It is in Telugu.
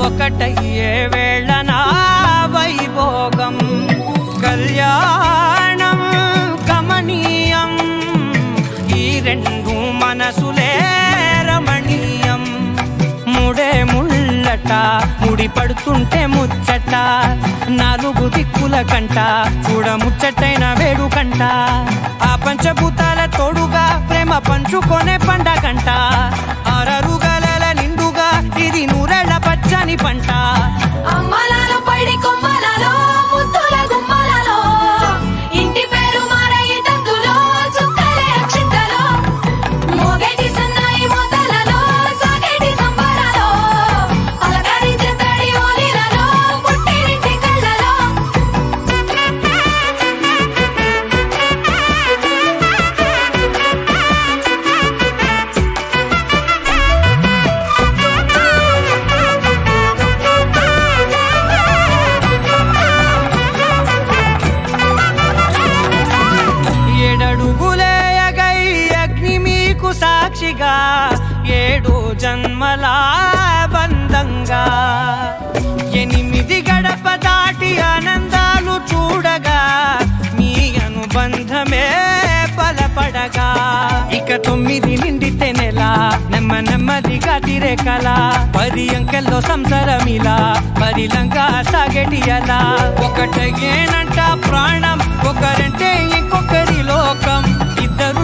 ఒకటయ్యే వేళ నా వైభోగం కళ్యాణం కమనీయం ఈ రెండు మనసులే రమణీయం ముడే ముళ్ళట ముడి పడుతుంటే ముచ్చట నాలుగు దిక్కుల కంట చూడ ముచ్చటైన వేడుకంట ఆ పంచభూతాల తోడుగా ప్రేమ పంచుకొనే పండగంట ఆరరుగల నిండుగా ఇది నూరెళ్ళ పచ్చని పంట అమ్మలాలో పడి కొమ్మలలో ముద్దుల గుమ్మలలో ఇంటి పేరు మారయి తందులో చుక్కలే అక్షింతలో మోగేటి సన్నాయి మోతలలో సాగేటి సంబరాలో పలకరించే తడి ఓలిలలో పుట్టినింటి కళ్ళలో ఏడడుగులేయగై అగ్ని మీకు సాక్షిగా 7 జన్మల బంధంగా 8 గడప దాటి ఆనందాలు చూడగా మీ అనుబంధమే బలపడగా ఇక 9 నిండితే నెల నెమ్మదిగా తిరేకల 10 అంకెల్లో సంసారమిలా పరిలంగా సాగేటి అలా ఒకటేనంట ప్రాణం ఒకరంటే ఇంకొకరి లోకం ఇద్దరు